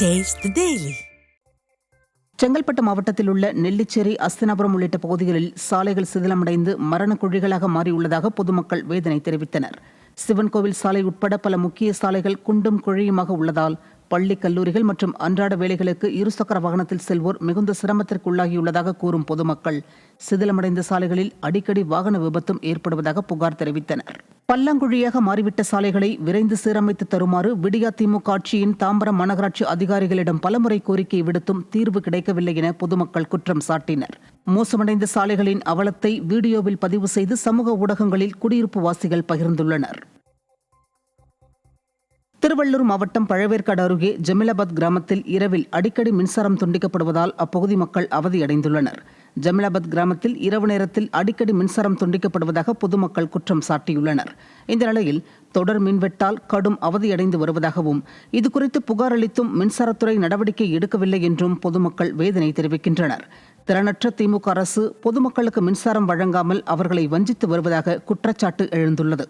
Taste the Daily. Chengalpattu மாவட்டத்தில் உள்ள நெல்லிச்சேரி, அஸ்தினாபுரம் உள்ளிட்ட பகுதிகளில் சாலைகள் சிதிலமடைந்து மரணக்குழிகளாக மாறியுள்ளதாக பொதுமக்கள் வேதனை தெரிவித்தனர். சிவன் கோவில் சாலை உட்பட பல முக்கிய சாலைகள் குண்டும் குழியுமாக உள்ளதால் பள்ளி, கல்லூரிகள் மற்றும் அன்றாட வேலைகளுக்கு இருசக்கர வாகனத்தில் செல்வோர் மிகுந்த சிரமத்திற்கு உள்ளாகியுள்ளதாக கூறும் பொதுமக்கள் சிதிலமடைந்த சாலைகளில் அடிக்கடி வாகன விபத்தும் ஏற்படுவதாக புகார் தெரிவித்தனர். பல்லாங்குழியாக மாறிவிட்ட சாலைகளை விரைந்து சீரமைத்து தருமாறு விடியா திமுக ஆட்சியின் தாம்பரம் மாநகராட்சி அதிகாரிகளிடம் பலமுறை கோரிக்கை விடுத்தும் தீர்வு கிடைக்கவில்லை என பொதுமக்கள் குற்றம் சாட்டினர். மோசமடைந்த சாலைகளின் அவலத்தை வீடியோவில் பதிவு செய்து சமூக ஊடகங்களில் குடியிருப்பு வாசிகள் பகிர்ந்துள்ளனர். திருவள்ளூர் மாவட்டம் பழவேற்காடு அருகே ஜமீலாபாத் கிராமத்தில் இரவில் அடிக்கடி மின்சாரம் துண்டிக்கப்படுவதால் அப்பகுதி மக்கள் அவதியடைந்துள்ளனர். ஜமீலாபாத் கிராமத்தில் இரவு நேரத்தில் அடிக்கடி மின்சாரம் துண்டிக்கப்படுவதாக பொதுமக்கள் குற்றம் சாட்டியுள்ளனர். இந்த நிலையில் தொடர் மின்வெட்டால் கடும் அவதியடைந்து வருவதாகவும் இதுகுறித்து புகார் அளித்தும் மின்சாரத்துறை நடவடிக்கை எடுக்கவில்லை என்றும் பொதுமக்கள் வேதனை தெரிவிக்கின்றனர். திறனற்ற திமுக அரசு பொதுமக்களுக்கு மின்சாரம் வழங்காமல் அவர்களை வஞ்சித்து வருவதாக குற்றச்சாட்டு எழுந்துள்ளது.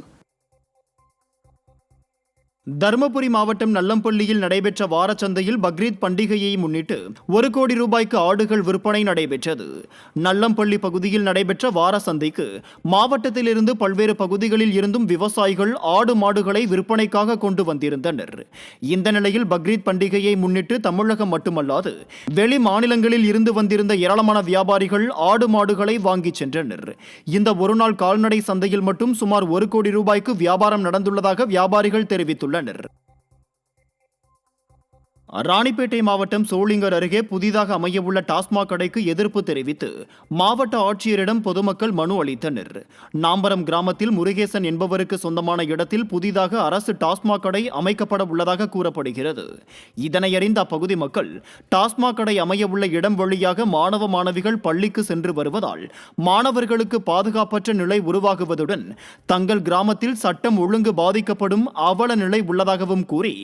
தருமபுரி மாவட்டம் நல்லம்பள்ளியில் நடைபெற்ற வாரச்சந்தையில் பக்ரீத் பண்டிகையை முன்னிட்டு 1 கோடி ரூபாய்க்கு ஆடுகள் விற்பனை நடைபெற்றது. நல்லம்பள்ளி பகுதியில் நடைபெற்ற வார சந்தைக்கு மாவட்டத்திலிருந்து பல்வேறு பகுதிகளில் இருந்தும் விவசாயிகள் ஆடு மாடுகளை விற்பனைக்காக கொண்டு வந்திருந்தனர். இந்த நிலையில் பக்ரீத் பண்டிகையை முன்னிட்டு தமிழகம் மட்டுமல்லாது வெளி மாநிலங்களில் இருந்து வந்திருந்த ஏராளமான வியாபாரிகள் ஆடு மாடுகளை வாங்கி சென்றனர். இந்த ஒருநாள் கால்நடை சந்தையில் மட்டும் சுமார் 1 கோடி ரூபாய்க்கு வியாபாரம் நடந்துள்ளதாக வியாபாரிகள் தெரிவித்துள்ளனர். ராணிப்பேட்டை மாவட்டம் சோளிங்கர் அருகே புதிதாக அமையவுள்ள டாஸ்மாக் கடைக்கு எதிர்ப்பு தெரிவித்து மாவட்ட ஆட்சியரிடம் பொதுமக்கள் மனு அளித்தனர். நாம்பரம் கிராமத்தில் முருகேசன் என்பவருக்கு சொந்தமான இடத்தில் புதிதாக அரசு டாஸ்மாக் கடை அமைக்கப்பட உள்ளதாக கூறப்படுகிறது. இதனை அறிந்த அப்பகுதி மக்கள் டாஸ்மாக் கடை அமையவுள்ள இடம் வழியாக மாணவ மாணவிகள் பள்ளிக்கு சென்று வருவதால் மாணவர்களுக்கு பாதுகாப்பற்ற நிலை உருவாகுவதுடன் தங்கள் கிராமத்தில் சட்டம் ஒழுங்கு பாதிக்கப்படும் அவல நிலை உள்ளதாகவும் கூறி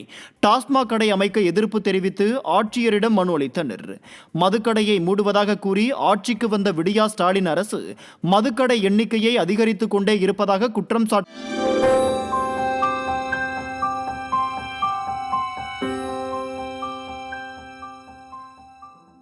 டாஸ்மாக் கடை அமைக்க எதிர்ப்பு தெரிவித்து ஆட்சியரிடம் மனு அளித்தனர். மதுக்கடையை மூடுவதாக கூறி ஆட்சிக்கு வந்த விடியா ஸ்டாலின் அரசு மதுக்கடை எண்ணிக்கையை அதிகரித்துக் கொண்டே இருப்பதாக குற்றம் சாட்டினார்.